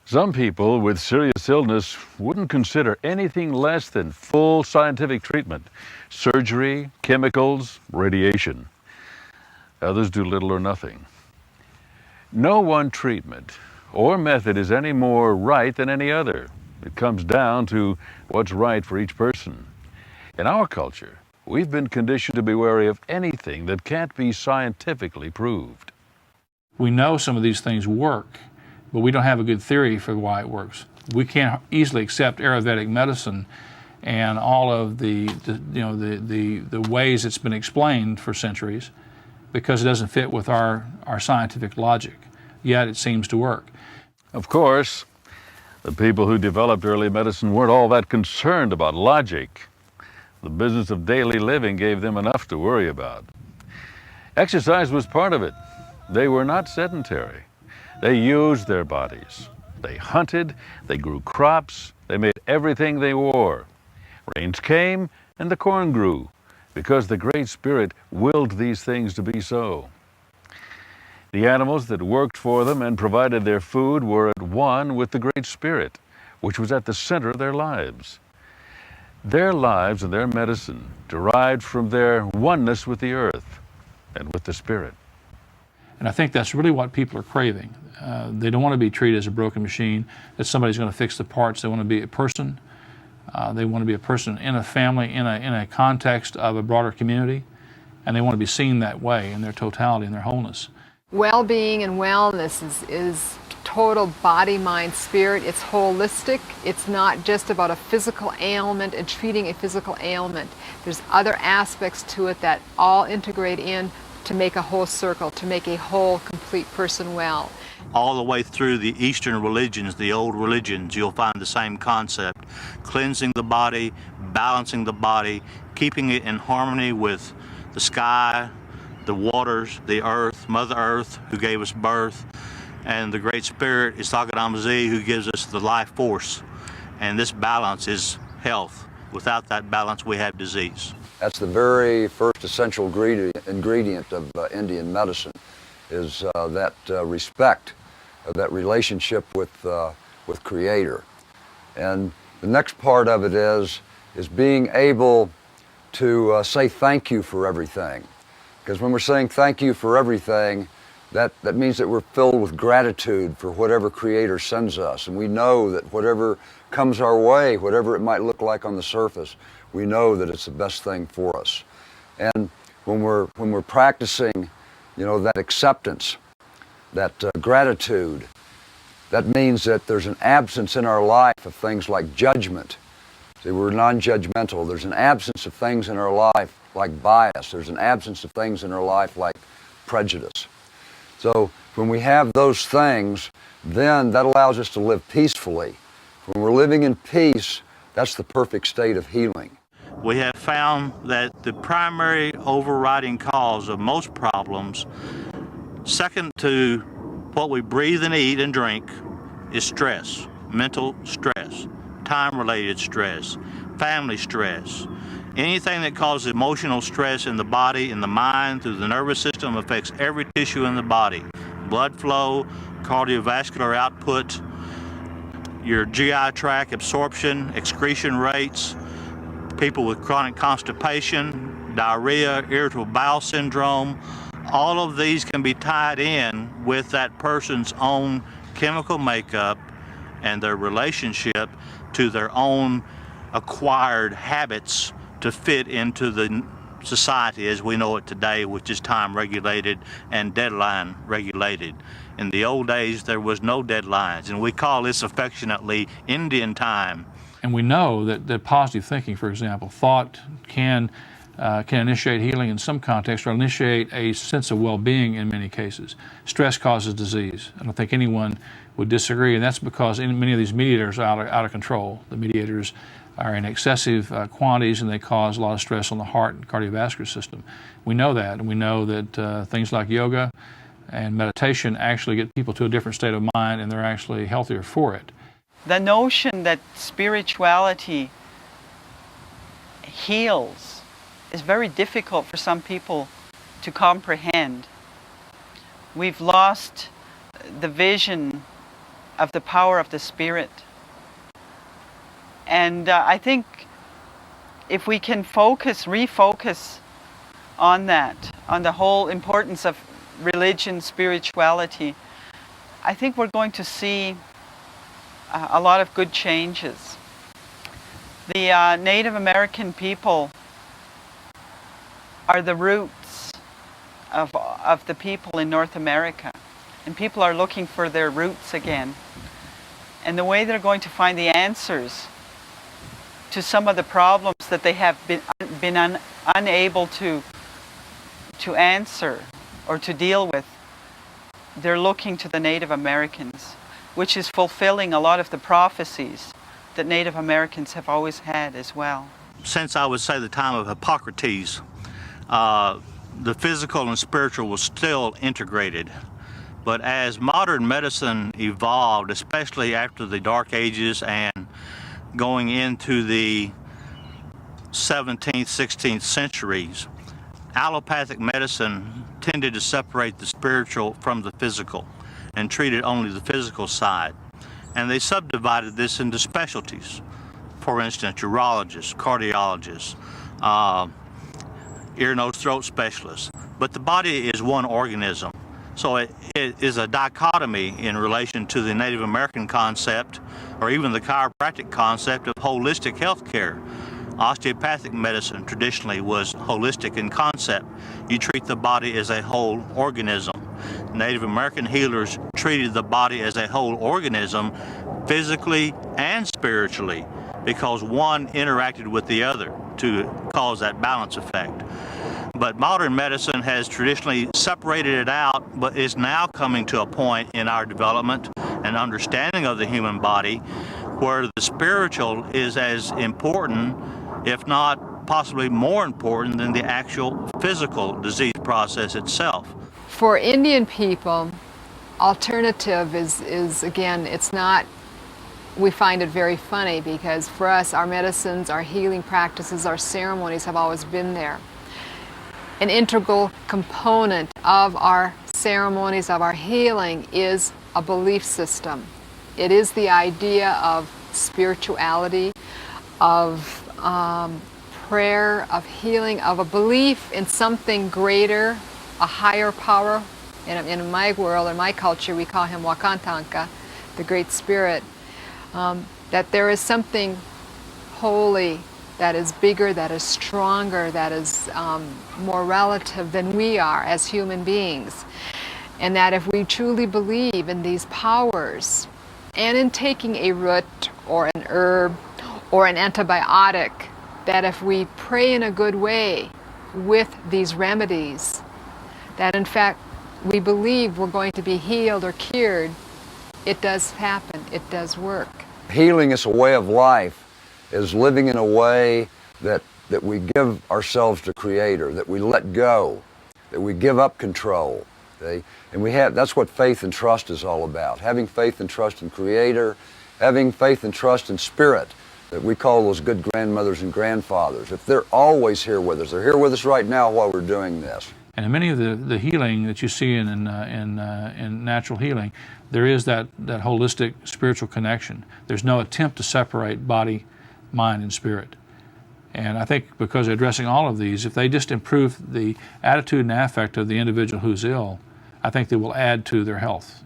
Some people with serious illness wouldn't consider anything less than full scientific treatment, surgery, chemicals, radiation. Others do little or nothing. No one treatment or method is any more right than any other. It comes down to what's right for each person. In our culture, we've been conditioned to be wary of anything that can't be scientifically proved. We know some of these things work, but we don't have a good theory for why it works. We can't easily accept Ayurvedic medicine and all of the ways it's been explained for centuries because it doesn't fit with our scientific logic, yet it seems to work. Of course, the people who developed early medicine weren't all that concerned about logic. The business of daily living gave them enough to worry about. Exercise was part of it. They were not sedentary. They used their bodies. They hunted, they grew crops, they made everything they wore. Rains came and the corn grew, because the Great Spirit willed these things to be so. The animals that worked for them and provided their food were at one with the Great Spirit, which was at the center of their lives. Their lives and their medicine derived from their oneness with the earth and with the Spirit. And I think that's really what people are craving. They don't want to be treated as a broken machine, that somebody's going to fix the parts. They want to be a person. They want to be a person in a family, in a context of a broader community, and they want to be seen that way in their totality, in their wholeness. Well-being and wellness is total body, mind, spirit. It's holistic. It's not just about a physical ailment and treating a physical ailment. There's other aspects to it that all integrate in to make a whole circle, to make a whole, complete person well. All the way through the Eastern religions, the old religions, you'll find the same concept. Cleansing the body, balancing the body, keeping it in harmony with the sky, the waters, the earth, Mother Earth, who gave us birth, and the Great Spirit, ța, who gives us the life force. And this balance is health. Without that balance, we have disease. That's the very first essential ingredient of Indian medicine, is that respect, that relationship with Creator. And the next part of it is being able to say thank you for everything. Because when we're saying thank you for everything, that means that we're filled with gratitude for whatever Creator sends us. And we know that whatever comes our way, whatever it might look like on the surface, we know that it's the best thing for us. And when we're practicing, that acceptance, that gratitude, that means that there's an absence in our life of things like judgment. See, we're non-judgmental. There's an absence of things in our life like bias. There's an absence of things in our life like prejudice. So when we have those things, then that allows us to live peacefully. When we're living in peace, that's the perfect state of healing. We have found that the primary overriding cause of most problems, second to what we breathe and eat and drink, is stress, mental stress, time-related stress, family stress. Anything that causes emotional stress in the body, in the mind, through the nervous system affects every tissue in the body. Blood flow, cardiovascular output, your GI tract absorption, excretion rates, people with chronic constipation, diarrhea, irritable bowel syndrome, all of these can be tied in with that person's own chemical makeup and their relationship to their own acquired habits to fit into the society as we know it today, which is time regulated and deadline regulated. In the old days, there was no deadlines, and we call this affectionately Indian time. And we know that positive thinking, for example, thought can initiate healing in some contexts or initiate a sense of well-being in many cases. Stress causes disease. I don't think anyone would disagree, and that's because many of these mediators are out of control. The mediators are in excessive quantities, and they cause a lot of stress on the heart and cardiovascular system. We know that, and we know that things like yoga and meditation actually get people to a different state of mind, and they're actually healthier for it. The notion that spirituality heals is very difficult for some people to comprehend. We've lost the vision of the power of the Spirit. And I think if we can refocus on that, on the whole importance of religion, spirituality, I think we're going to see a lot of good changes. The Native American people are the roots of the people in North America. And people are looking for their roots again. And the way they're going to find the answers to some of the problems that they have been unable to answer or to deal with, they're looking to the Native Americans, which is fulfilling a lot of the prophecies that Native Americans have always had as well. Since I would say the time of Hippocrates, the physical and spiritual was still integrated. But as modern medicine evolved, especially after the Dark Ages and going into the 17th, 16th centuries, allopathic medicine tended to separate the spiritual from the physical and treated only the physical side. And they subdivided this into specialties. For instance, urologists, cardiologists, ear, nose, throat specialists. But the body is one organism. So it is a dichotomy in relation to the Native American concept, or even the chiropractic concept of holistic health care. Osteopathic medicine traditionally was holistic in concept. You treat the body as a whole organism. Native American healers treated the body as a whole organism, physically and spiritually, because one interacted with the other to cause that balance effect. But modern medicine has traditionally separated it out, but is now coming to a point in our development and understanding of the human body where the spiritual is as important, if not possibly more important, than the actual physical disease process itself. For Indian people, alternative is again, it's not, we find it very funny because for us, our medicines, our healing practices, our ceremonies have always been there. An integral component of our ceremonies, of our healing, is a belief system. It is the idea of spirituality, of prayer, of healing, of a belief in something greater, a higher power. In my world, in my culture, we call him Wakantanka, the Great Spirit, that there is something holy that is bigger, that is stronger, that is more relative than we are as human beings. And that if we truly believe in these powers, and in taking a root or an herb or an antibiotic, that if we pray in a good way with these remedies, that in fact we believe we're going to be healed or cured, it does happen, it does work. Healing is a way of life, is living in a way that we give ourselves to Creator, that we let go, that we give up control. Okay? And that's what faith and trust is all about. Having faith and trust in Creator, having faith and trust in Spirit, that we call those good grandmothers and grandfathers. If they're always here with us, they're here with us right now while we're doing this. And in many of the healing that you see in natural healing, there is that holistic spiritual connection. There's no attempt to separate body, mind, and spirit. And I think because addressing all of these, if they just improve the attitude and affect of the individual who's ill, I think they will add to their health.